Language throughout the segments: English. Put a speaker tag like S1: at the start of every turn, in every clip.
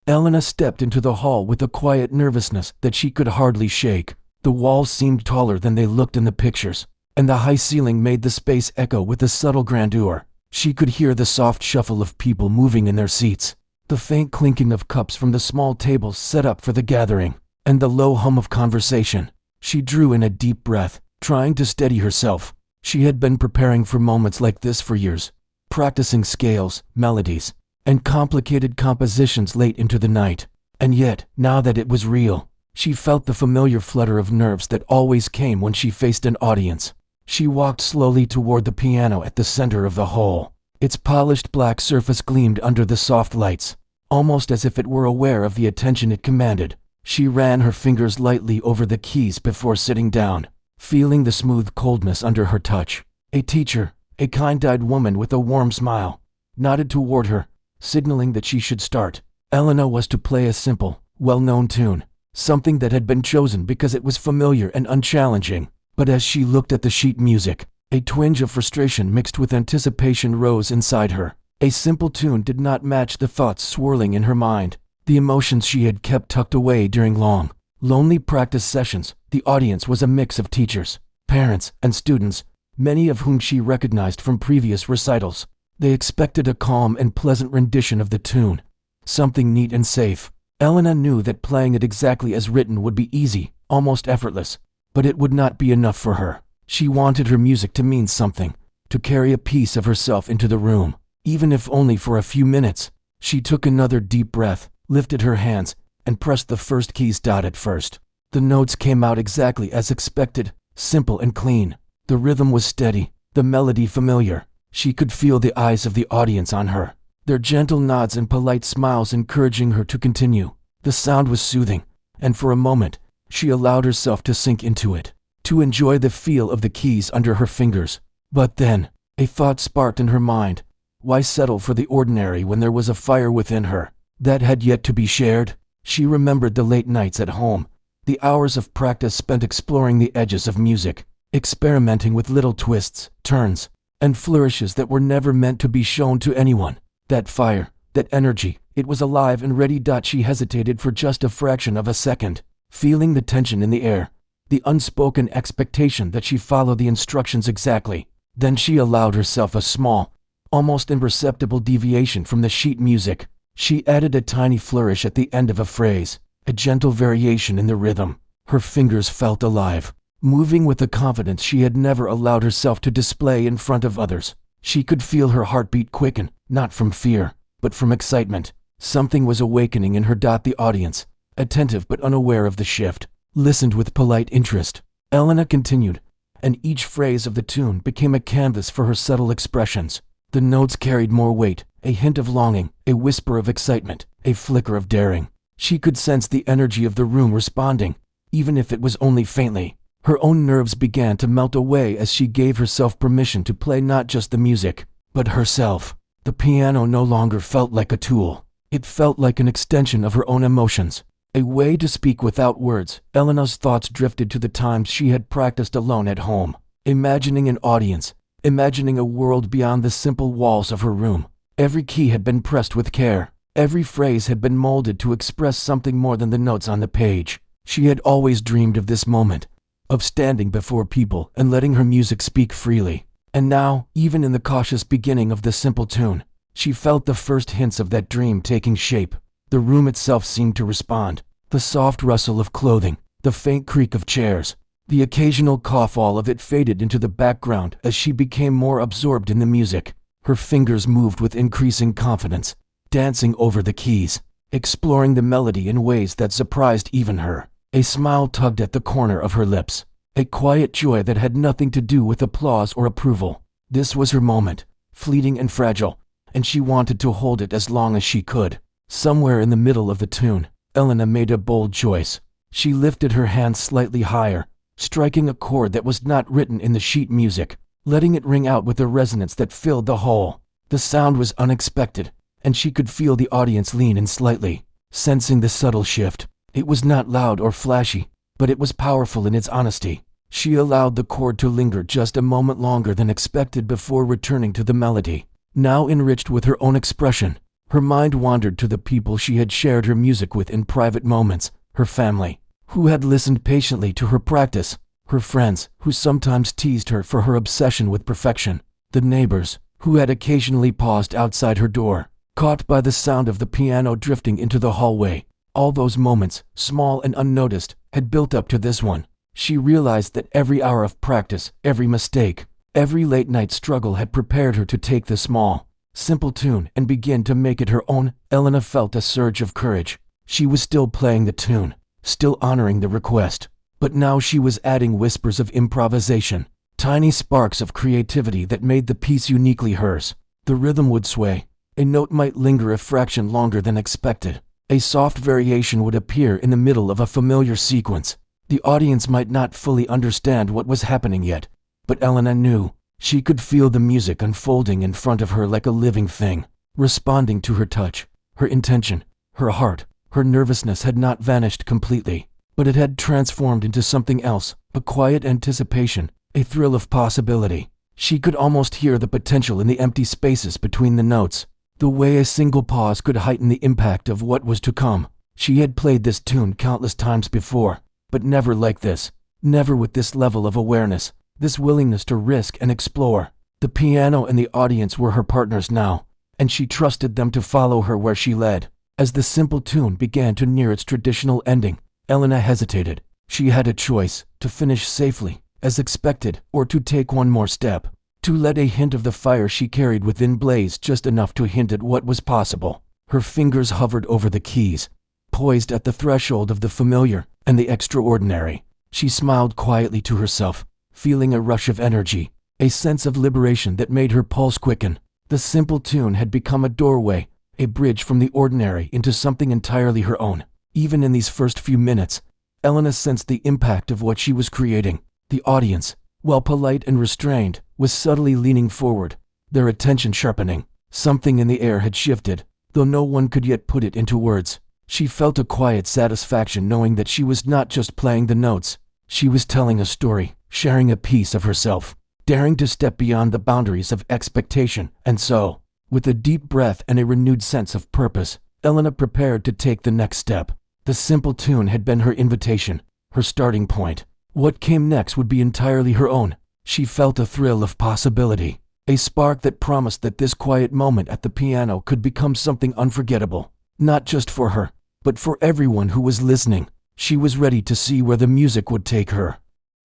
S1: Elena stepped into the hall with a quiet nervousness that she could hardly shake. The walls seemed taller than they looked in the pictures, and the high ceiling made the space echo with a subtle grandeur. She could hear the soft shuffle of people moving in their seats, the faint clinking of cups from the small tables set up for the gathering, and the low hum of conversation. She drew in a deep breath, trying to steady herself. She had been preparing for moments like this for years, practicing scales, melodies, and complicated compositions late into the night. And yet, now that it was real, she felt the familiar flutter of nerves that always came when she faced an audience. She walked slowly toward the piano at the center of the hall. Its polished black surface gleamed under the soft lights, almost as if it were aware of the attention it commanded. She ran her fingers lightly over the keys before sitting down, feeling the smooth coldness under her touch. A teacher, a kind-eyed woman with a warm smile, nodded toward her, signaling that she should start. Elena was to play a simple, well-known tune, something that had been chosen because it was familiar and unchallenging. But as she looked at the sheet music, a twinge of frustration mixed with anticipation rose inside her. A simple tune did not match the thoughts swirling in her mind, the emotions she had kept tucked away during long, lonely practice sessions. The audience was a mix of teachers, parents, and students, many of whom she recognized from previous recitals. They expected a calm and pleasant rendition of the tune, something neat and safe. Elena knew that playing it exactly as written would be easy, almost effortless, but it would not be enough for her. She wanted her music to mean something, to carry a piece of herself into the room, even if only for a few minutes. She took another deep breath, lifted her hands, and pressed the first keys dotted first. The notes came out exactly as expected, simple and clean. The rhythm was steady, the melody familiar. She could feel the eyes of the audience on her, their gentle nods and polite smiles encouraging her to continue. The sound was soothing, and for a moment, she allowed herself to sink into it, to enjoy the feel of the keys under her fingers. But then, a thought sparked in her mind. Why settle for the ordinary when there was a fire within her that had yet to be shared? She remembered the late nights at home, the hours of practice spent exploring the edges of music, experimenting with little twists, turns, and flourishes that were never meant to be shown to anyone. That fire, that energy, it was alive and ready. She hesitated for just a fraction of a second, feeling the tension in the air, the unspoken expectation that she follow the instructions exactly. Then she allowed herself a small, almost imperceptible deviation from the sheet music. She added a tiny flourish at the end of a phrase, a gentle variation in the rhythm. Her fingers felt alive, moving with a confidence she had never allowed herself to display in front of others. She could feel her heartbeat quicken, not from fear, but from excitement. Something was awakening in her. The audience, attentive but unaware of the shift, listened with polite interest. Elena continued, and each phrase of the tune became a canvas for her subtle expressions. The notes carried more weight, a hint of longing, a whisper of excitement, a flicker of daring. She could sense the energy of the room responding, even if it was only faintly. Her own nerves began to melt away as she gave herself permission to play not just the music, but herself. The piano no longer felt like a tool. It felt like an extension of her own emotions, a way to speak without words. Elena's thoughts drifted to the times she had practiced alone at home, imagining an audience, imagining a world beyond the simple walls of her room. Every key had been pressed with care. Every phrase had been molded to express something more than the notes on the page. She had always dreamed of this moment, of standing before people and letting her music speak freely. And now, even in the cautious beginning of the simple tune, she felt the first hints of that dream taking shape. The room itself seemed to respond. The soft rustle of clothing, the faint creak of chairs, the occasional cough, all of it faded into the background as she became more absorbed in the music. Her fingers moved with increasing confidence, dancing over the keys, exploring the melody in ways that surprised even her. A smile tugged at the corner of her lips, a quiet joy that had nothing to do with applause or approval. This was her moment, fleeting and fragile, and she wanted to hold it as long as she could. Somewhere in the middle of the tune, Elena made a bold choice. She lifted her hands slightly higher, striking a chord that was not written in the sheet music, letting it ring out with a resonance that filled the hall. The sound was unexpected, and she could feel the audience lean in slightly, sensing the subtle shift. It was not loud or flashy, but it was powerful in its honesty. She allowed the chord to linger just a moment longer than expected before returning to the melody, now enriched with her own expression, Her mind wandered to the people she had shared her music with in private moments, her family, who had listened patiently to her practice, her friends, who sometimes teased her for her obsession with perfection, the neighbors, who had occasionally paused outside her door, caught by the sound of the piano drifting into the hallway. All those moments, small and unnoticed, had built up to this one. She realized that every hour of practice, every mistake, every late-night struggle had prepared her to take the small, simple tune and begin to make it her own. Elena felt a surge of courage. She was still playing the tune, still honoring the request, but now she was adding whispers of improvisation, tiny sparks of creativity that made the piece uniquely hers. The rhythm would sway. A note might linger a fraction longer than expected. A soft variation would appear in the middle of a familiar sequence. The audience might not fully understand what was happening yet, but Elena knew. She could feel the music unfolding in front of her like a living thing, responding to her touch, her intention, her heart. Her nervousness had not vanished completely, but it had transformed into something else, a quiet anticipation, a thrill of possibility. She could almost hear the potential in the empty spaces between the notes, the way a single pause could heighten the impact of what was to come. She had played this tune countless times before, but never like this, never with this level of awareness, this willingness to risk and explore. The piano and the audience were her partners now, and she trusted them to follow her where she led. As the simple tune began to near its traditional ending, Elena hesitated. She had a choice: to finish safely, as expected, or to take one more step, to let a hint of the fire she carried within blaze just enough to hint at what was possible. Her fingers hovered over the keys, poised at the threshold of the familiar and the extraordinary. She smiled quietly to herself, feeling a rush of energy, a sense of liberation that made her pulse quicken. The simple tune had become a doorway, a bridge from the ordinary into something entirely her own. Even in these first few minutes, Elena sensed the impact of what she was creating. The audience, while polite and restrained, was subtly leaning forward, their attention sharpening. Something in the air had shifted, though no one could yet put it into words. She felt a quiet satisfaction knowing that she was not just playing the notes. She was telling a story, sharing a piece of herself, daring to step beyond the boundaries of expectation. And so, with a deep breath and a renewed sense of purpose, Elena prepared to take the next step. The simple tune had been her invitation, her starting point. What came next would be entirely her own. She felt a thrill of possibility, a spark that promised that this quiet moment at the piano could become something unforgettable, not just for her, but for everyone who was listening. She was ready to see where the music would take her.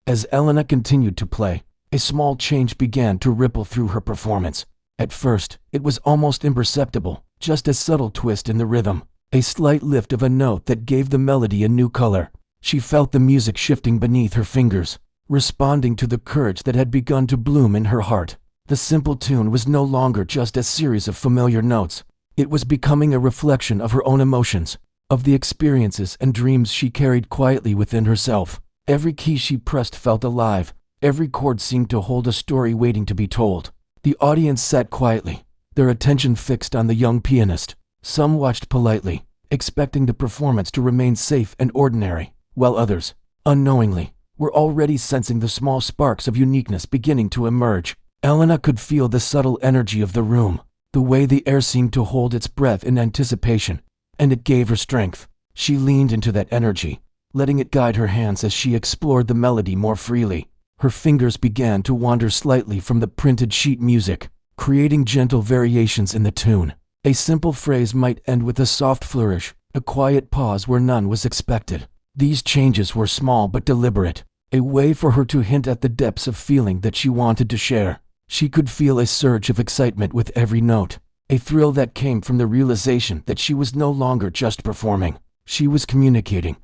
S1: As Elena continued to play, a small change began to ripple through her performance. At first, it was almost imperceptible, just a subtle twist in the rhythm, a slight lift of a note that gave the melody a new color. She felt the music shifting beneath her fingers, responding to the courage that had begun to bloom in her heart. The simple tune was no longer just a series of familiar notes. It was becoming a reflection of her own emotions, of the experiences and dreams she carried quietly within herself. Every key she pressed felt alive. Every chord seemed to hold a story waiting to be told. The audience sat quietly, their attention fixed on the young pianist. Some watched politely, expecting the performance to remain safe and ordinary, while others, unknowingly, were already sensing the small sparks of uniqueness beginning to emerge. Elena could feel the subtle energy of the room, the way the air seemed to hold its breath in anticipation, and it gave her strength. She leaned into that energy, letting it guide her hands as she explored the melody more freely. Her fingers began to wander slightly from the printed sheet music, creating gentle variations in the tune. A simple phrase might end with a soft flourish, a quiet pause where none was expected. These changes were small but deliberate, a way for her to hint at the depths of feeling that she wanted to share. She could feel a surge of excitement with every note, a thrill that came from the realization that she was no longer just performing. She was communicating,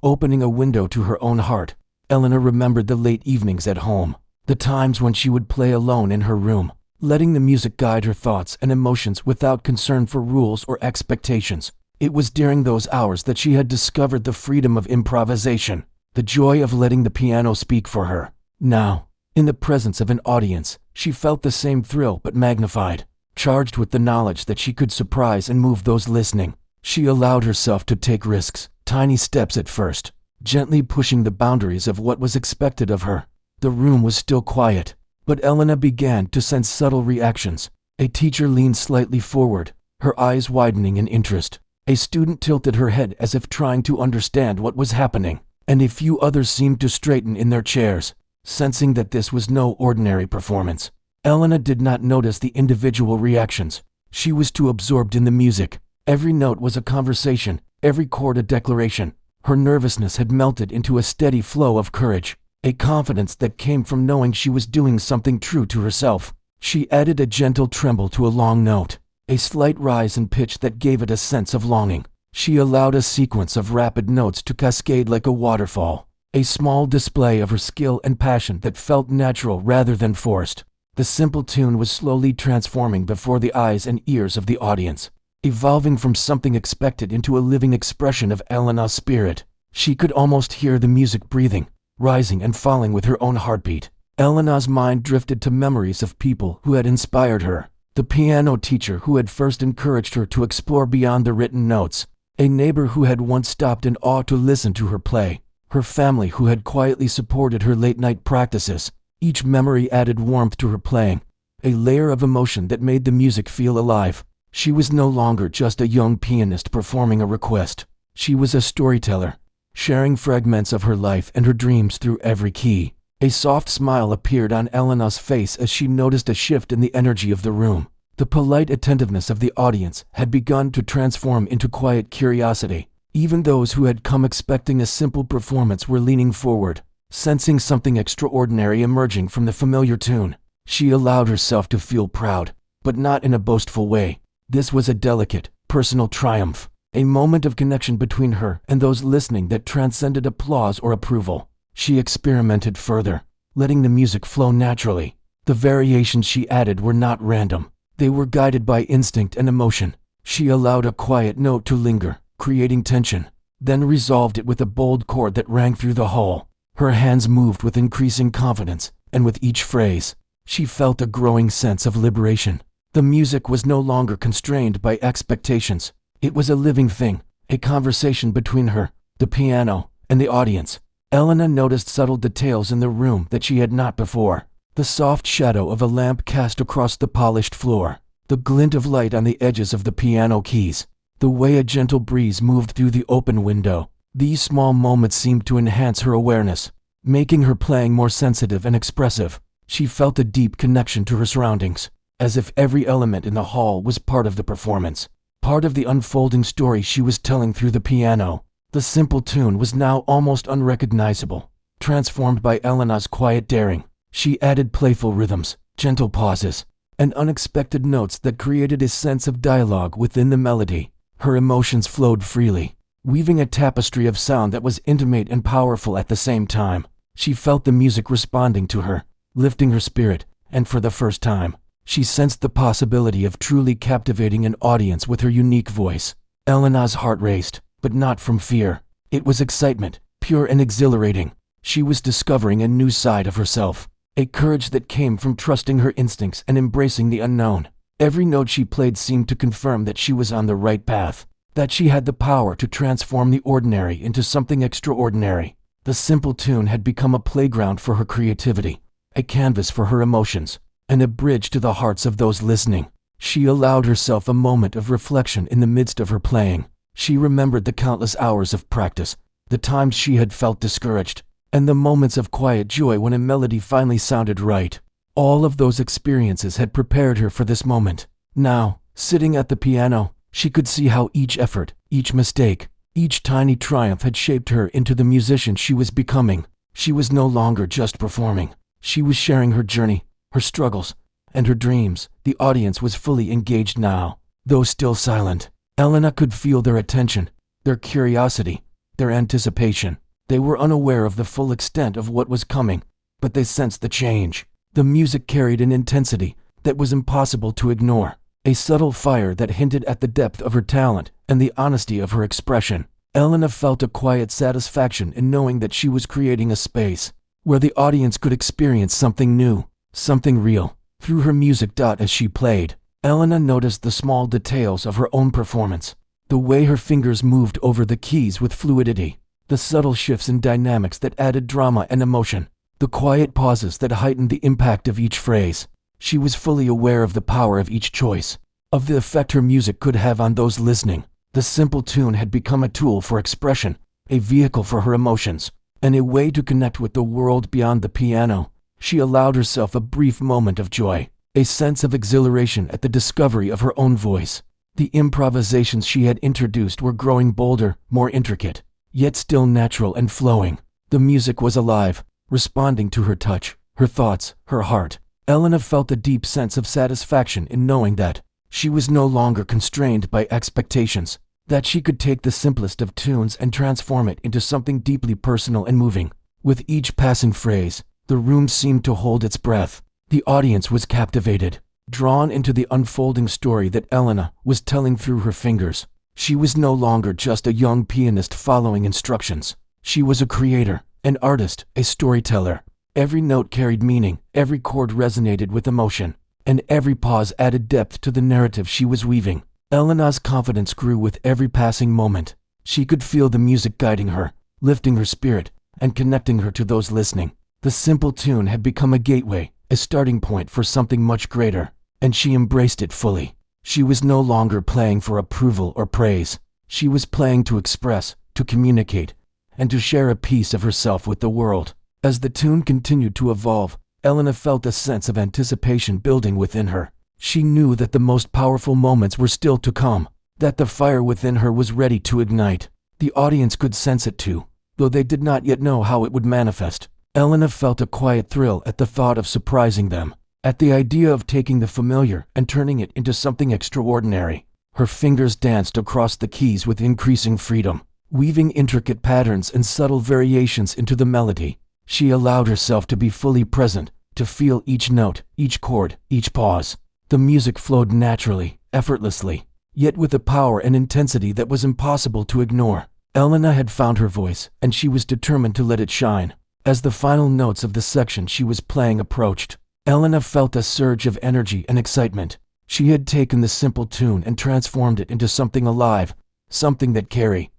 S1: opening a window to her own heart. Elena remembered the late evenings at home, the times when she would play alone in her room, letting the music guide her thoughts and emotions without concern for rules or expectations. It was during those hours that she had discovered the freedom of improvisation, the joy of letting the piano speak for her. Now, in the presence of an audience, she felt the same thrill but magnified. Charged with the knowledge that she could surprise and move those listening, she allowed herself to take risks, tiny steps at first, gently pushing the boundaries of what was expected of her. The room was still quiet, but Elena began to sense subtle reactions. A teacher leaned slightly forward, her eyes widening in interest. A student tilted her head as if trying to understand what was happening, and a few others seemed to straighten in their chairs, sensing that this was no ordinary performance. Elena did not notice the individual reactions. She was too absorbed in the music. Every note was a conversation, every chord a declaration. Her nervousness had melted into a steady flow of courage, a confidence that came from knowing she was doing something true to herself. She added a gentle tremble to a long note, a slight rise in pitch that gave it a sense of longing. She allowed a sequence of rapid notes to cascade like a waterfall, a small display of her skill and passion that felt natural rather than forced. The simple tune was slowly transforming before the eyes and ears of the audience, evolving from something expected into a living expression of Elena's spirit. She could almost hear the music breathing, rising and falling with her own heartbeat. Elena's mind drifted to memories of people who had inspired her. The piano teacher who had first encouraged her to explore beyond the written notes, a neighbor who had once stopped in awe to listen to her play, her family who had quietly supported her late-night practices. Each memory added warmth to her playing, a layer of emotion that made the music feel alive. She was no longer just a young pianist performing a request. She was a storyteller, sharing fragments of her life and her dreams through every key. A soft smile appeared on Elena's face as she noticed a shift in the energy of the room. The polite attentiveness of the audience had begun to transform into quiet curiosity. Even those who had come expecting a simple performance were leaning forward, sensing something extraordinary emerging from the familiar tune. She allowed herself to feel proud, but not in a boastful way. This was a delicate, personal triumph, a moment of connection between her and those listening that transcended applause or approval. She experimented further, letting the music flow naturally. The variations she added were not random. They were guided by instinct and emotion. She allowed a quiet note to linger, creating tension, then resolved it with a bold chord that rang through the hall. Her hands moved with increasing confidence, and with each phrase, she felt a growing sense of liberation. The music was no longer constrained by expectations. It was a living thing, a conversation between her, the piano, and the audience. Elena noticed subtle details in the room that she had not before. The soft shadow of a lamp cast across the polished floor, the glint of light on the edges of the piano keys, the way a gentle breeze moved through the open window. These small moments seemed to enhance her awareness, making her playing more sensitive and expressive. She felt a deep connection to her surroundings, as if every element in the hall was part of the performance, part of the unfolding story she was telling through the piano. The simple tune was now almost unrecognizable, transformed by Elena's quiet daring. She added playful rhythms, gentle pauses, and unexpected notes that created a sense of dialogue within the melody. Her emotions flowed freely, weaving a tapestry of sound that was intimate and powerful at the same time. She felt the music responding to her, lifting her spirit, and for the first time, she sensed the possibility of truly captivating an audience with her unique voice. Elena's heart raced, but not from fear. It was excitement, pure and exhilarating. She was discovering a new side of herself, a courage that came from trusting her instincts and embracing the unknown. Every note she played seemed to confirm that she was on the right path, that she had the power to transform the ordinary into something extraordinary. The simple tune had become a playground for her creativity, a canvas for her emotions, and a bridge to the hearts of those listening. She allowed herself a moment of reflection in the midst of her playing. She remembered the countless hours of practice, the times she had felt discouraged, and the moments of quiet joy when a melody finally sounded right. All of those experiences had prepared her for this moment. Now, sitting at the piano, she could see how each effort, each mistake, each tiny triumph had shaped her into the musician she was becoming. She was no longer just performing. She was sharing her journey, her struggles, and her dreams. The audience was fully engaged now, though still silent. Elena could feel their attention, their curiosity, their anticipation. They were unaware of the full extent of what was coming, but they sensed the change. The music carried an intensity that was impossible to ignore, a subtle fire that hinted at the depth of her talent and the honesty of her expression. Elena felt a quiet satisfaction in knowing that she was creating a space where the audience could experience something new, something real. Through her music. As she played, Elena noticed the small details of her own performance, the way her fingers moved over the keys with fluidity, the subtle shifts in dynamics that added drama and emotion, the quiet pauses that heightened the impact of each phrase. She was fully aware of the power of each choice, of the effect her music could have on those listening. The simple tune had become a tool for expression, a vehicle for her emotions, and a way to connect with the world beyond the piano. She allowed herself a brief moment of joy, a sense of exhilaration at the discovery of her own voice. The improvisations she had introduced were growing bolder, more intricate, yet still natural and flowing. The music was alive, responding to her touch, her thoughts, her heart. Elena felt a deep sense of satisfaction in knowing that she was no longer constrained by expectations, that she could take the simplest of tunes and transform it into something deeply personal and moving. With each passing phrase, the room seemed to hold its breath. The audience was captivated, drawn into the unfolding story that Elena was telling through her fingers. She was no longer just a young pianist following instructions. She was a creator, an artist, a storyteller. Every note carried meaning, every chord resonated with emotion, and every pause added depth to the narrative she was weaving. Elena's confidence grew with every passing moment. She could feel the music guiding her, lifting her spirit, and connecting her to those listening. The simple tune had become a gateway, a starting point for something much greater, and she embraced it fully. She was no longer playing for approval or praise. She was playing to express, to communicate, and to share a piece of herself with the world. As the tune continued to evolve, Elena felt a sense of anticipation building within her. She knew that the most powerful moments were still to come, that the fire within her was ready to ignite. The audience could sense it too, though they did not yet know how it would manifest. Elena felt a quiet thrill at the thought of surprising them, at the idea of taking the familiar and turning it into something extraordinary. Her fingers danced across the keys with increasing freedom, weaving intricate patterns and subtle variations into the melody. She allowed herself to be fully present, to feel each note, each chord, each pause. The music flowed naturally, effortlessly, yet with a power and intensity that was impossible to ignore. Elena had found her voice, and she was determined to let it shine. As the final notes of the section she was playing approached, Elena felt a surge of energy and excitement. She had taken the simple tune and transformed it into something alive, something that carried.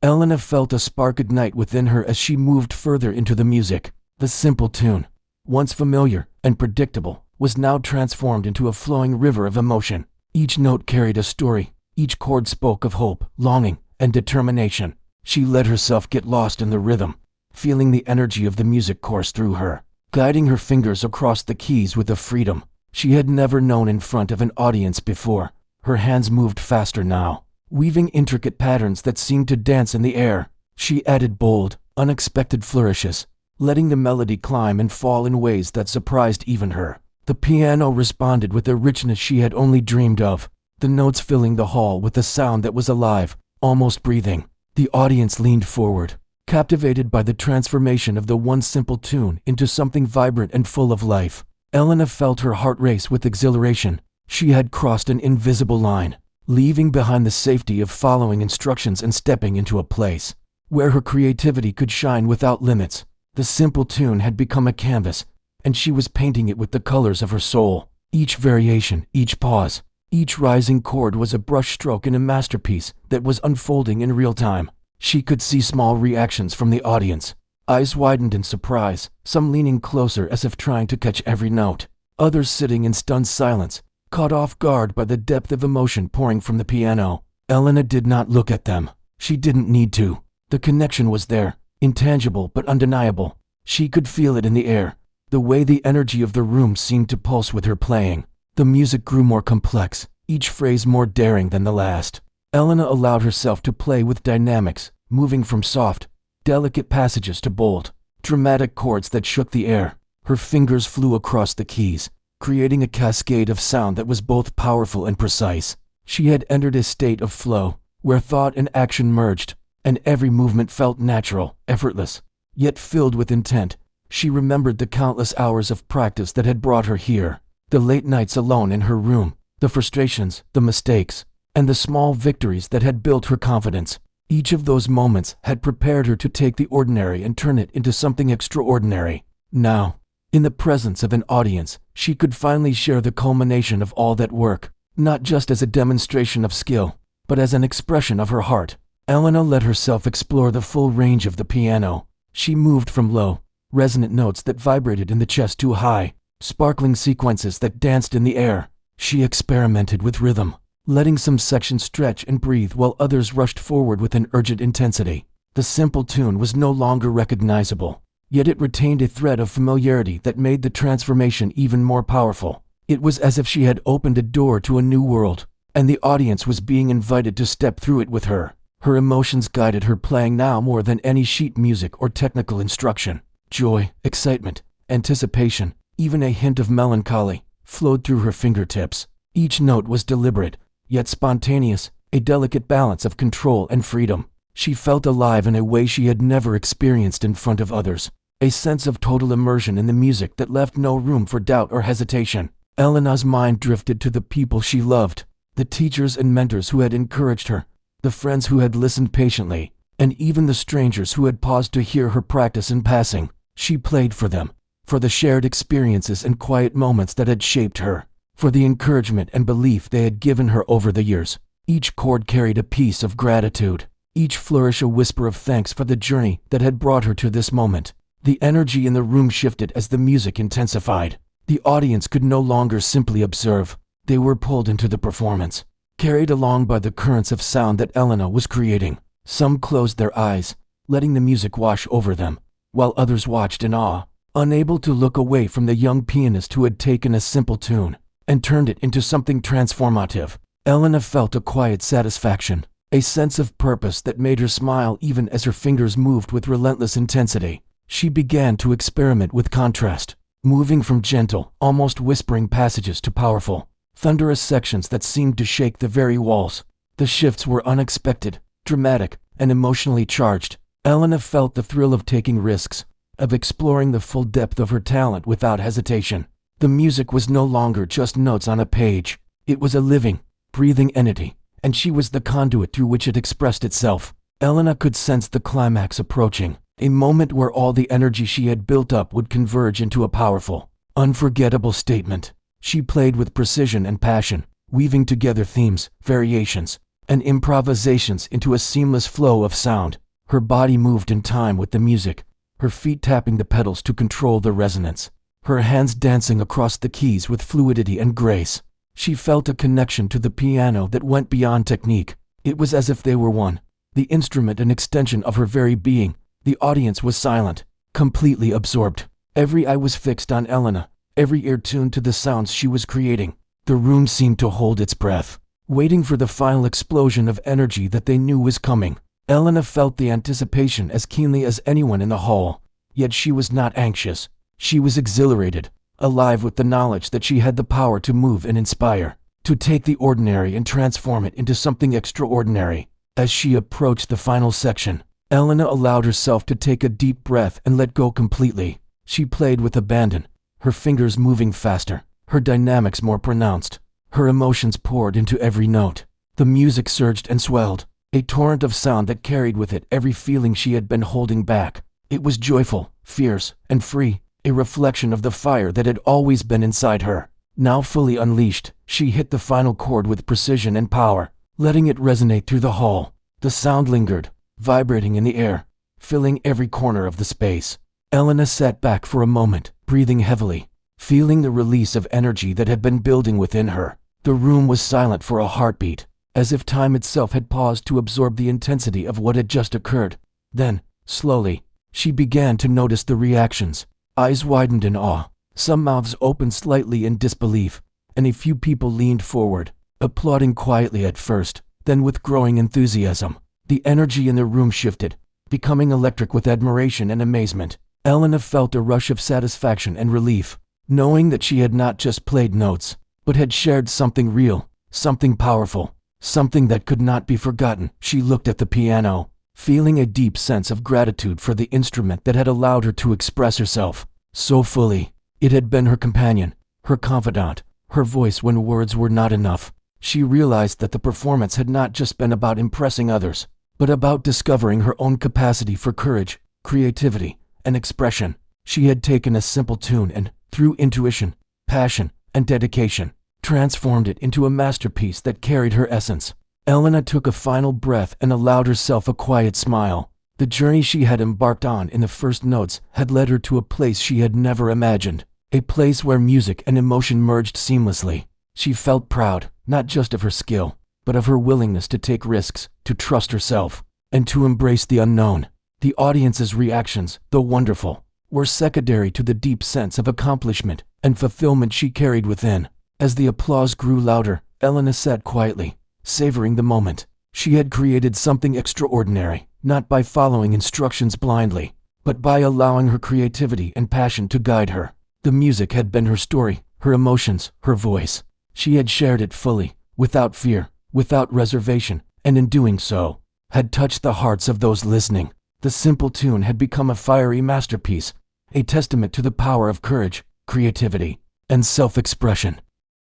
S1: Elena felt a spark ignite within her as she moved further into the music. The simple tune, once familiar and predictable, was now transformed into a flowing river of emotion. Each note carried a story, each chord spoke of hope, longing, and determination. She let herself get lost in the rhythm, feeling the energy of the music course through her, guiding her fingers across the keys with a freedom she had never known in front of an audience before. Her hands moved faster now, weaving intricate patterns that seemed to dance in the air. She added bold, unexpected flourishes, letting the melody climb and fall in ways that surprised even her. The piano responded with a richness she had only dreamed of, the notes filling the hall with a sound that was alive, almost breathing. The audience leaned forward, captivated by the transformation of the one simple tune into something vibrant and full of life. Elena felt her heart race with exhilaration. She had crossed an invisible line, leaving behind the safety of following instructions and stepping into a place where her creativity could shine without limits. The simple tune had become a canvas, and she was painting it with the colors of her soul. Each variation, each pause, each rising chord was a brushstroke in a masterpiece that was unfolding in real time. She could see small reactions from the audience. Eyes widened in surprise, some leaning closer as if trying to catch every note, others sitting in stunned silence, caught off guard by the depth of emotion pouring from the piano. Elena did not look at them. She didn't need to. The connection was there, intangible but undeniable. She could feel it in the air, the way the energy of the room seemed to pulse with her playing. The music grew more complex, each phrase more daring than the last. Elena allowed herself to play with dynamics, moving from soft, delicate passages to bold, dramatic chords that shook the air. Her fingers flew across the keys, creating a cascade of sound that was both powerful and precise. She had entered a state of flow, where thought and action merged, and every movement felt natural, effortless, yet filled with intent. She remembered the countless hours of practice that had brought her here, the late nights alone in her room, the frustrations, the mistakes, and the small victories that had built her confidence. Each of those moments had prepared her to take the ordinary and turn it into something extraordinary. Now, in the presence of an audience, she could finally share the culmination of all that work, not just as a demonstration of skill, but as an expression of her heart. Elena let herself explore the full range of the piano. She moved from low, resonant notes that vibrated in the chest to high, sparkling sequences that danced in the air. She experimented with rhythm, letting some sections stretch and breathe while others rushed forward with an urgent intensity. The simple tune was no longer recognizable, yet it retained a thread of familiarity that made the transformation even more powerful. It was as if she had opened a door to a new world, and the audience was being invited to step through it with her. Her emotions guided her playing now more than any sheet music or technical instruction. Joy, excitement, anticipation, even a hint of melancholy, flowed through her fingertips. Each note was deliberate, yet spontaneous, a delicate balance of control and freedom. She felt alive in a way she had never experienced in front of others, a sense of total immersion in the music that left no room for doubt or hesitation. Elena's mind drifted to the people she loved, the teachers and mentors who had encouraged her, the friends who had listened patiently, and even the strangers who had paused to hear her practice in passing. She played for them, for the shared experiences and quiet moments that had shaped her, for the encouragement and belief they had given her over the years. Each chord carried a piece of gratitude, each flourish a whisper of thanks for the journey that had brought her to this moment. The energy in the room shifted as the music intensified. The audience could no longer simply observe. They were pulled into the performance, carried along by the currents of sound that Elena was creating. Some closed their eyes, letting the music wash over them, while others watched in awe, unable to look away from the young pianist who had taken a simple tune and turned it into something transformative. Elena felt a quiet satisfaction, a sense of purpose that made her smile even as her fingers moved with relentless intensity. She began to experiment with contrast, moving from gentle, almost whispering passages to powerful, thunderous sections that seemed to shake the very walls. The shifts were unexpected, dramatic, and emotionally charged. Elena felt the thrill of taking risks, of exploring the full depth of her talent without hesitation. The music was no longer just notes on a page. It was a living, breathing entity, and she was the conduit through which it expressed itself. Elena could sense the climax approaching, a moment where all the energy she had built up would converge into a powerful, unforgettable statement. She played with precision and passion, weaving together themes, variations, and improvisations into a seamless flow of sound. Her body moved in time with the music, her feet tapping the pedals to control the resonance, her hands dancing across the keys with fluidity and grace. She felt a connection to the piano that went beyond technique. It was as if they were one, the instrument an extension of her very being. The audience was silent, completely absorbed. Every eye was fixed on Elena, every ear tuned to the sounds she was creating. The room seemed to hold its breath, waiting for the final explosion of energy that they knew was coming. Elena felt the anticipation as keenly as anyone in the hall, yet she was not anxious. She was exhilarated, alive with the knowledge that she had the power to move and inspire, to take the ordinary and transform it into something extraordinary. As she approached the final section, Elena allowed herself to take a deep breath and let go completely. She played with abandon, her fingers moving faster, her dynamics more pronounced. Her emotions poured into every note. The music surged and swelled, a torrent of sound that carried with it every feeling she had been holding back. It was joyful, fierce, and free, a reflection of the fire that had always been inside her. Now fully unleashed, she hit the final chord with precision and power, letting it resonate through the hall. The sound lingered, vibrating in the air, filling every corner of the space. Elena sat back for a moment, breathing heavily, feeling the release of energy that had been building within her. The room was silent for a heartbeat, as if time itself had paused to absorb the intensity of what had just occurred. Then, slowly, she began to notice the reactions. Eyes widened in awe, some mouths opened slightly in disbelief, and a few people leaned forward, applauding quietly at first, then with growing enthusiasm. The energy in the room shifted, becoming electric with admiration and amazement. Elena felt a rush of satisfaction and relief, knowing that she had not just played notes, but had shared something real, something powerful, something that could not be forgotten. She looked at the piano, feeling a deep sense of gratitude for the instrument that had allowed her to express herself so fully. It had been her companion, her confidant, her voice when words were not enough. She realized that the performance had not just been about impressing others, but about discovering her own capacity for courage, creativity, and expression. She had taken a simple tune and, through intuition, passion, and dedication, transformed it into a masterpiece that carried her essence. Elena took a final breath and allowed herself a quiet smile. The journey she had embarked on in the first notes had led her to a place she had never imagined, a place where music and emotion merged seamlessly. She felt proud, not just of her skill, but of her willingness to take risks, to trust herself, and to embrace the unknown. The audience's reactions, though wonderful, were secondary to the deep sense of accomplishment and fulfillment she carried within. As the applause grew louder, Elena sat quietly, savoring the moment. She had created something extraordinary, not by following instructions blindly, but by allowing her creativity and passion to guide her. The music had been her story, her emotions, her voice. She had shared it fully, without fear, without reservation, and in doing so, had touched the hearts of those listening. The simple tune had become a fiery masterpiece, a testament to the power of courage, creativity, and self-expression.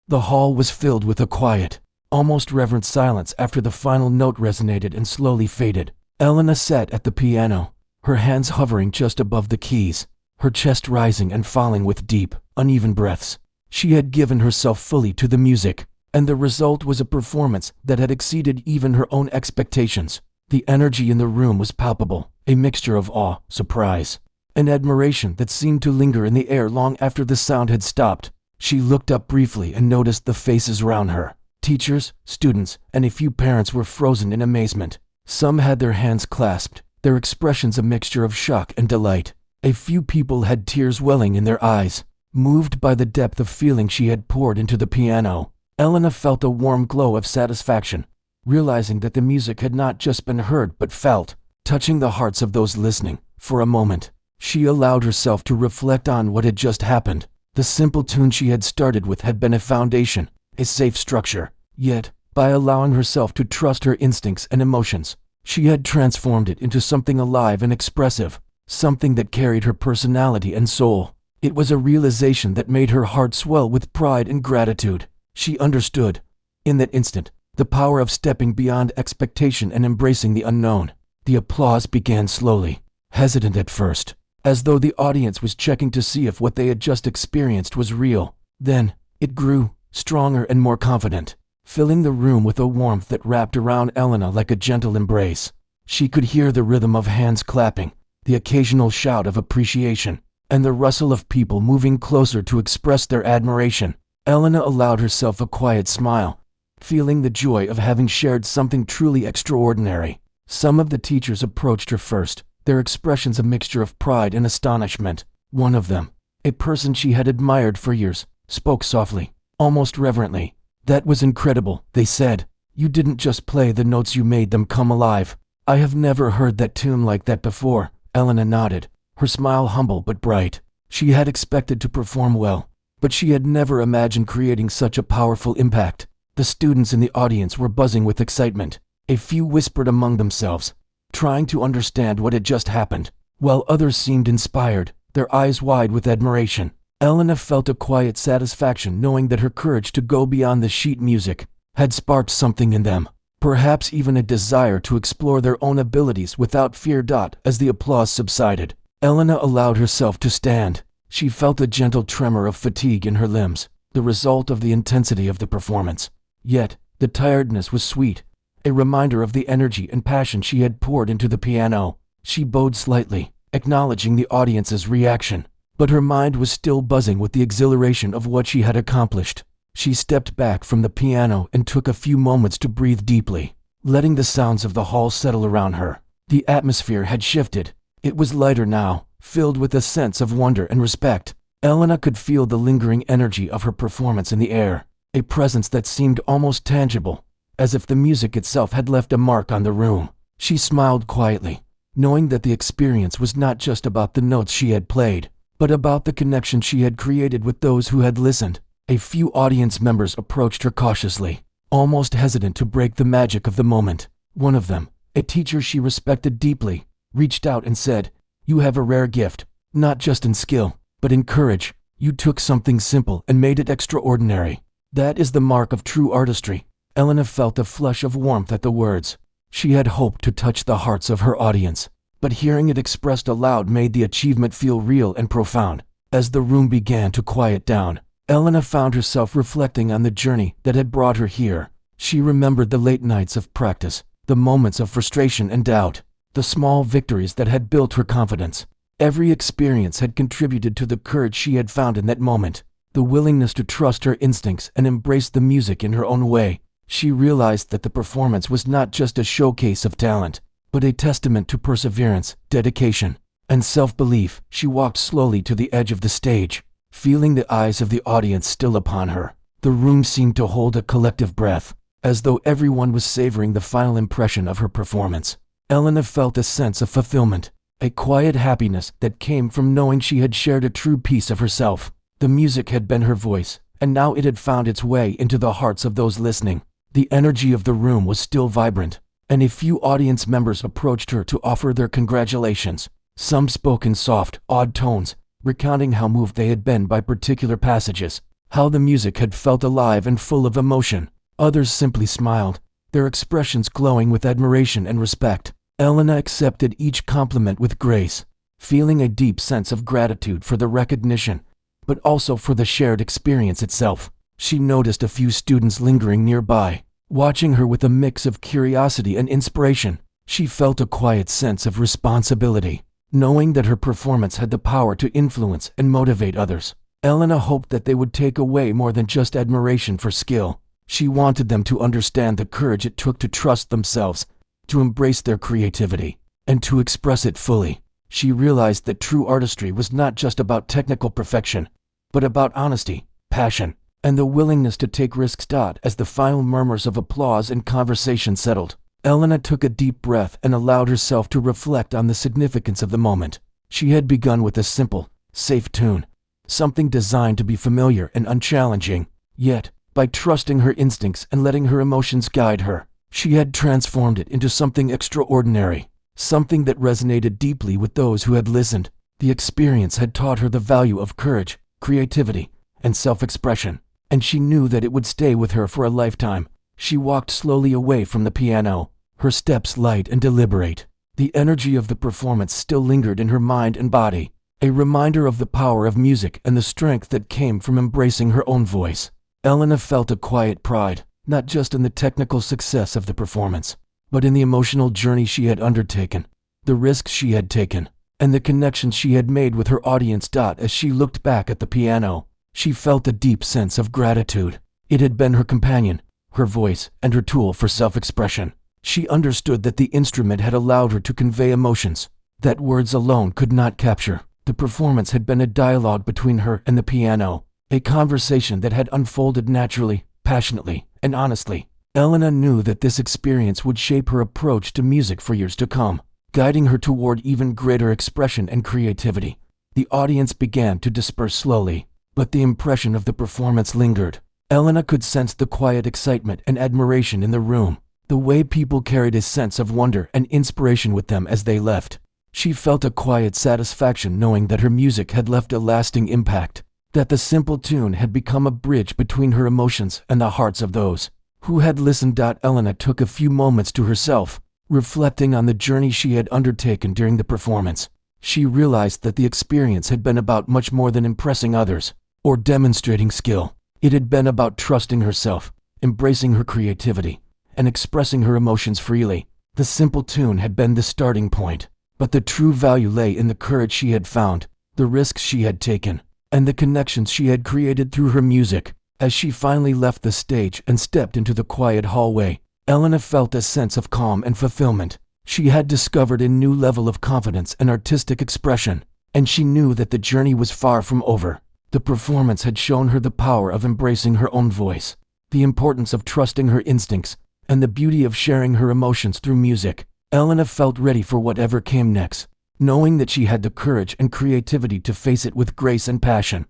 S1: The hall was filled with a quiet, almost reverent silence after the final note resonated and slowly faded. Elena sat at the piano, her hands hovering just above the keys, her chest rising and falling with deep, uneven breaths. She had given herself fully to the music, and the result was a performance that had exceeded even her own expectations. The energy in the room was palpable, a mixture of awe, surprise, and admiration that seemed to linger in the air long after the sound had stopped. She looked up briefly and noticed the faces around her. Teachers, students, and a few parents were frozen in amazement. Some had their hands clasped, their expressions a mixture of shock and delight. A few people had tears welling in their eyes, moved by the depth of feeling she had poured into the piano. Elena felt a warm glow of satisfaction, realizing that the music had not just been heard but felt, touching the hearts of those listening. For a moment, she allowed herself to reflect on what had just happened. The simple tune she had started with had been a foundation, a safe structure. Yet, by allowing herself to trust her instincts and emotions, she had transformed it into something alive and expressive, something that carried her personality and soul. It was a realization that made her heart swell with pride and gratitude. She understood, in that instant, the power of stepping beyond expectation and embracing the unknown. The applause began slowly, hesitant at first, as though the audience was checking to see if what they had just experienced was real. Then, it grew, stronger and more confident, filling the room with a warmth that wrapped around Elena like a gentle embrace. She could hear the rhythm of hands clapping, the occasional shout of appreciation, and the rustle of people moving closer to express their admiration. Elena allowed herself a quiet smile, feeling the joy of having shared something truly extraordinary. Some of the teachers approached her first, their expressions a mixture of pride and astonishment. One of them, a person she had admired for years, spoke softly, almost reverently. "That was incredible," they said. "You didn't just play the notes, you made them come alive." "I have never heard that tune like that before," Elena nodded, her smile humble but bright. She had expected to perform well, but she had never imagined creating such a powerful impact. The students in the audience were buzzing with excitement. A few whispered among themselves, trying to understand what had just happened, while others seemed inspired, their eyes wide with admiration. Elena felt a quiet satisfaction knowing that her courage to go beyond the sheet music had sparked something in them, perhaps even a desire to explore their own abilities without fear. As the applause subsided, Elena allowed herself to stand. She felt a gentle tremor of fatigue in her limbs, the result of the intensity of the performance. Yet, the tiredness was sweet, a reminder of the energy and passion she had poured into the piano. She bowed slightly, acknowledging the audience's reaction, but her mind was still buzzing with the exhilaration of what she had accomplished. She stepped back from the piano and took a few moments to breathe deeply, letting the sounds of the hall settle around her. The atmosphere had shifted. It was lighter now, filled with a sense of wonder and respect. Elena could feel the lingering energy of her performance in the air, a presence that seemed almost tangible, as if the music itself had left a mark on the room. She smiled quietly, knowing that the experience was not just about the notes she had played, but about the connection she had created with those who had listened. A few audience members approached her cautiously, almost hesitant to break the magic of the moment. One of them, a teacher she respected deeply, reached out and said, "You have a rare gift, not just in skill, but in courage. You took something simple and made it extraordinary. That is the mark of true artistry." Elena felt a flush of warmth at the words. She had hoped to touch the hearts of her audience, but hearing it expressed aloud made the achievement feel real and profound. As the room began to quiet down, Elena found herself reflecting on the journey that had brought her here. She remembered the late nights of practice, the moments of frustration and doubt, the small victories that had built her confidence. Every experience had contributed to the courage she had found in that moment. the willingness to trust her instincts and embrace the music in her own way. She realized that the performance was not just a showcase of talent, but a testament to perseverance, dedication, and self-belief. She walked slowly to the edge of the stage, feeling the eyes of the audience still upon her. The room seemed to hold a collective breath, as though everyone was savoring the final impression of her performance. Elena felt a sense of fulfillment, a quiet happiness that came from knowing she had shared a true piece of herself. The music had been her voice, and now it had found its way into the hearts of those listening. The energy of the room was still vibrant, and a few audience members approached her to offer their congratulations. Some spoke in soft, odd tones, recounting how moved they had been by particular passages, how the music had felt alive and full of emotion. Others simply smiled, their expressions glowing with admiration and respect. Elena accepted each compliment with grace, feeling a deep sense of gratitude for the recognition, but also for the shared experience itself. She noticed a few students lingering nearby, watching her with a mix of curiosity and inspiration. She felt a quiet sense of responsibility, knowing that her performance had the power to influence and motivate others. Elena hoped that they would take away more than just admiration for skill. She wanted them to understand the courage it took to trust themselves, to embrace their creativity, and to express it fully. She realized that true artistry was not just about technical perfection, but about honesty, passion, and the willingness to take risks. As the final murmurs of applause and conversation settled, Elena took a deep breath and allowed herself to reflect on the significance of the moment. She had begun with a simple, safe tune, something designed to be familiar and unchallenging. Yet, by trusting her instincts and letting her emotions guide her, she had transformed it into something extraordinary, something that resonated deeply with those who had listened. The experience had taught her the value of courage, creativity, and self-expression, and she knew that it would stay with her for a lifetime. She walked slowly away from the piano, her steps light and deliberate. The energy of the performance still lingered in her mind and body, a reminder of the power of music and the strength that came from embracing her own voice. Elena felt a quiet pride, not just in the technical success of the performance, but in the emotional journey she had undertaken, the risks she had taken, and the connections she had made with her audience. As she looked back at the piano, she felt a deep sense of gratitude. It had been her companion, her voice, and her tool for self-expression. She understood that the instrument had allowed her to convey emotions that words alone could not capture. The performance had been a dialogue between her and the piano, a conversation that had unfolded naturally, passionately, and honestly. Elena knew that this experience would shape her approach to music for years to come, guiding her toward even greater expression and creativity. The audience began to disperse slowly, but the impression of the performance lingered. Elena could sense the quiet excitement and admiration in the room, the way people carried a sense of wonder and inspiration with them as they left. She felt a quiet satisfaction knowing that her music had left a lasting impact, that the simple tune had become a bridge between her emotions and the hearts of those who had listened. Elena took a few moments to herself, reflecting on the journey she had undertaken during the performance. She realized that the experience had been about much more than impressing others or demonstrating skill. It had been about trusting herself, embracing her creativity, and expressing her emotions freely. The simple tune had been the starting point, but the true value lay in the courage she had found, the risks she had taken, and the connections she had created through her music. As she finally left the stage and stepped into the quiet hallway, Elena felt a sense of calm and fulfillment. She had discovered a new level of confidence and artistic expression, and she knew that the journey was far from over. The performance had shown her the power of embracing her own voice, the importance of trusting her instincts, and the beauty of sharing her emotions through music. Elena felt ready for whatever came next, knowing that she had the courage and creativity to face it with grace and passion.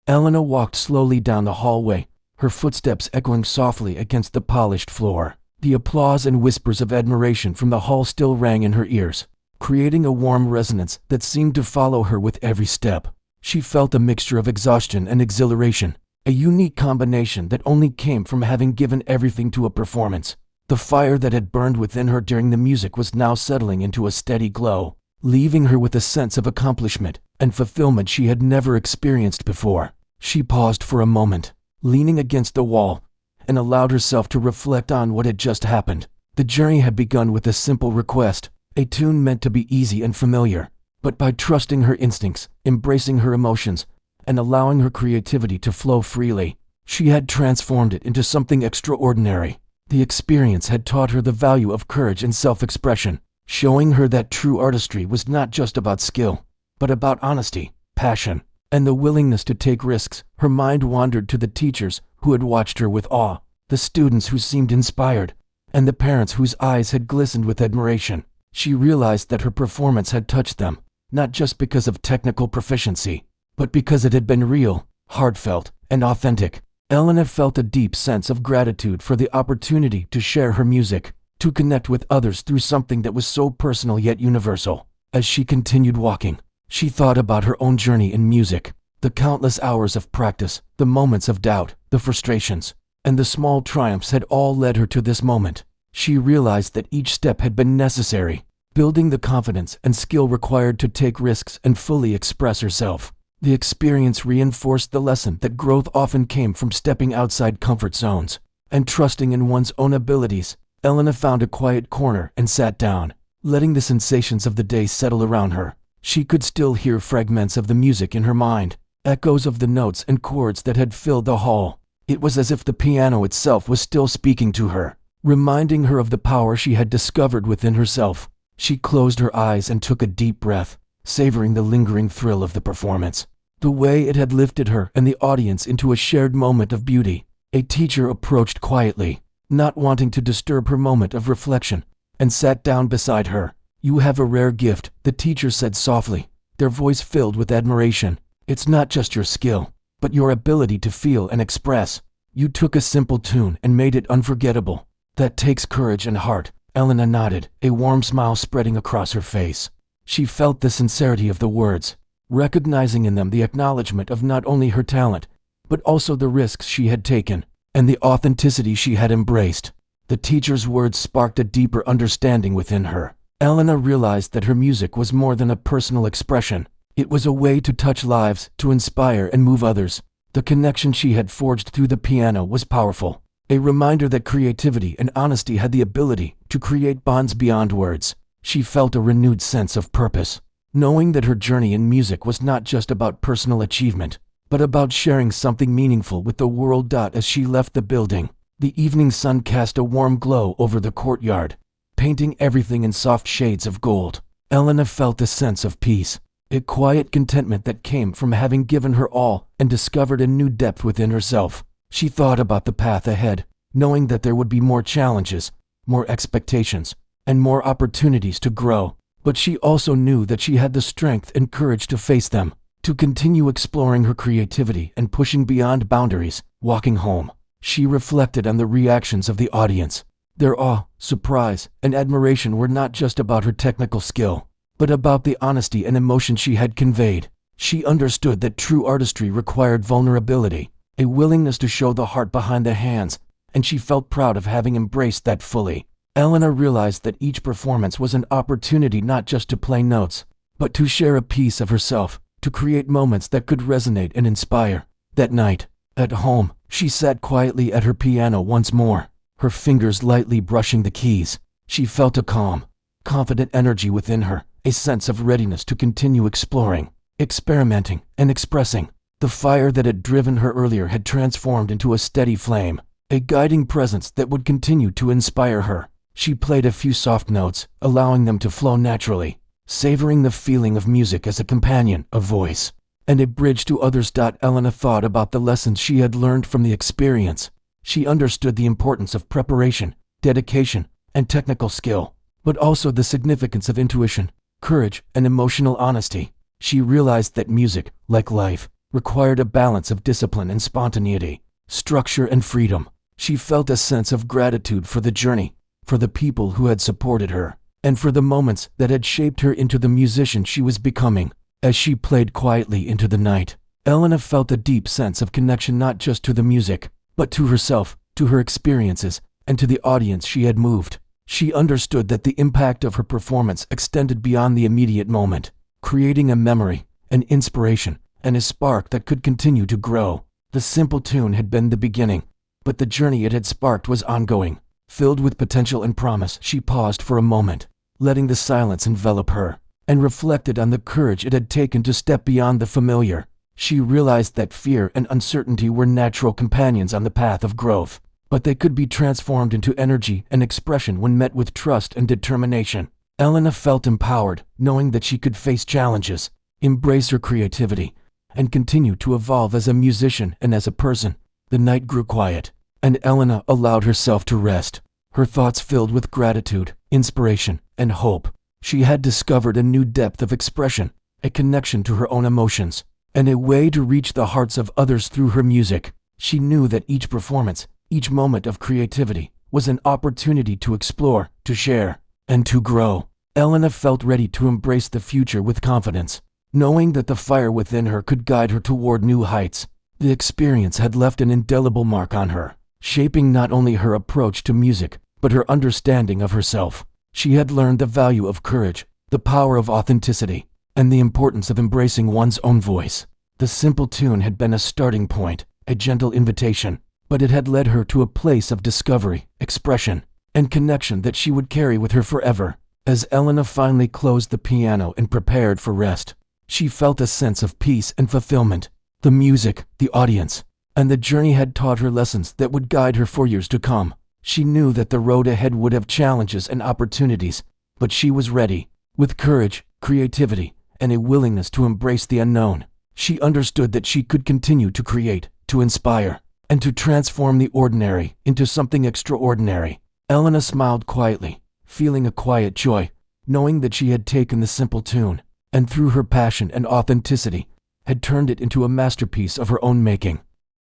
S1: Elena walked slowly down the hallway, her footsteps echoing softly against the polished floor. The applause and whispers of admiration from the hall still rang in her ears, creating a warm resonance that seemed to follow her with every step. She felt a mixture of exhaustion and exhilaration, a unique combination that only came from having given everything to a performance. The fire that had burned within her during the music was now settling into a steady glow, leaving her with a sense of accomplishment and fulfillment she had never experienced before. She paused for a moment, leaning against the wall, and allowed herself to reflect on what had just happened. The journey had begun with a simple request, a tune meant to be easy and familiar, but by trusting her instincts, embracing her emotions, and allowing her creativity to flow freely. She had transformed it into something extraordinary. The experience had taught her the value of courage and self-expression, showing her that true artistry was not just about skill, but about honesty, passion, and the willingness to take risks. Her mind wandered to the teachers who had watched her with awe, the students who seemed inspired, and the parents whose eyes had glistened with admiration. She realized that her performance had touched them, not just because of technical proficiency, but because it had been real, heartfelt, and authentic. Elena felt a deep sense of gratitude for the opportunity to share her music, to connect with others through something that was so personal yet universal. As she continued walking, she thought about her own journey in music, the countless hours of practice, the moments of doubt, the frustrations, and the small triumphs had all led her to this moment. She realized that each step had been necessary, building the confidence and skill required to take risks and fully express herself. The experience reinforced the lesson that growth often came from stepping outside comfort zones and trusting in one's own abilities. Elena found a quiet corner and sat down, letting the sensations of the day settle around her. She could still hear fragments of the music in her mind, echoes of the notes and chords that had filled the hall. It was as if the piano itself was still speaking to her, reminding her of the power she had discovered within herself. She closed her eyes and took a deep breath, savoring the lingering thrill of the performance. The way it had lifted her and the audience into a shared moment of beauty. A teacher approached quietly, not wanting to disturb her moment of reflection, and sat down beside her. "You have a rare gift," the teacher said softly, their voice filled with admiration. "It's not just your skill, but your ability to feel and express. You took a simple tune and made it unforgettable. That takes courage and heart." Elena nodded, a warm smile spreading across her face. She felt the sincerity of the words, recognizing in them the acknowledgement of not only her talent, but also the risks she had taken, and the authenticity she had embraced. The teacher's words sparked a deeper understanding within her. Elena realized that her music was more than a personal expression. It was a way to touch lives, to inspire and move others. The connection she had forged through the piano was powerful, a reminder that creativity and honesty had the ability to create bonds beyond words. She felt a renewed sense of purpose, knowing that her journey in music was not just about personal achievement, but about sharing something meaningful with the world. As she left the building, the evening sun cast a warm glow over the courtyard, painting everything in soft shades of gold. Elena felt a sense of peace, a quiet contentment that came from having given her all and discovered a new depth within herself. She thought about the path ahead, knowing that there would be more challenges, more expectations, and more opportunities to grow. But she also knew that she had the strength and courage to face them, to continue exploring her creativity and pushing beyond boundaries. Walking home, she reflected on the reactions of the audience. Their awe, surprise, and admiration were not just about her technical skill, but about the honesty and emotion she had conveyed. She understood that true artistry required vulnerability, a willingness to show the heart behind the hands, and she felt proud of having embraced that fully. Elena realized that each performance was an opportunity not just to play notes, but to share a piece of herself, to create moments that could resonate and inspire. That night, at home, she sat quietly at her piano once more, her fingers lightly brushing the keys. She felt a calm, confident energy within her, a sense of readiness to continue exploring, experimenting, and expressing. The fire that had driven her earlier had transformed into a steady flame, a guiding presence that would continue to inspire her. She played a few soft notes, allowing them to flow naturally, savoring the feeling of music as a companion, a voice, and a bridge to others. Elena thought about the lessons she had learned from the experience. She understood the importance of preparation, dedication, and technical skill, but also the significance of intuition, courage, and emotional honesty. She realized that music, like life, required a balance of discipline and spontaneity, structure and freedom. She felt a sense of gratitude for the journey, for the people who had supported her, and for the moments that had shaped her into the musician she was becoming. As she played quietly into the night, Elena felt a deep sense of connection not just to the music, but to herself, to her experiences, and to the audience she had moved. She understood that the impact of her performance extended beyond the immediate moment, creating a memory, an inspiration, and a spark that could continue to grow. The simple tune had been the beginning, but the journey it had sparked was ongoing, filled with potential and promise. She paused for a moment, letting the silence envelop her, and reflected on the courage it had taken to step beyond the familiar. She realized that fear and uncertainty were natural companions on the path of growth, but they could be transformed into energy and expression when met with trust and determination. Elena felt empowered, knowing that she could face challenges, embrace her creativity, and continue to evolve as a musician and as a person. The night grew quiet, and Elena allowed herself to rest, her thoughts filled with gratitude, inspiration, and hope. She had discovered a new depth of expression, a connection to her own emotions, and a way to reach the hearts of others through her music. She knew that each performance, each moment of creativity, was an opportunity to explore, to share, and to grow. Elena felt ready to embrace the future with confidence, knowing that the fire within her could guide her toward new heights. The experience had left an indelible mark on her, shaping not only her approach to music, but her understanding of herself. She had learned the value of courage, the power of authenticity, and the importance of embracing one's own voice. The simple tune had been a starting point, a gentle invitation, but it had led her to a place of discovery, expression, and connection that she would carry with her forever. As Elena finally closed the piano and prepared for rest, she felt a sense of peace and fulfillment. The music, the audience, and the journey had taught her lessons that would guide her for years to come. She knew that the road ahead would have challenges and opportunities, but she was ready. With courage, creativity, and a willingness to embrace the unknown, she understood that she could continue to create, to inspire, and to transform the ordinary into something extraordinary. Elena smiled quietly, feeling a quiet joy, knowing that she had taken the simple tune, and through her passion and authenticity, had turned it into a masterpiece of her own making.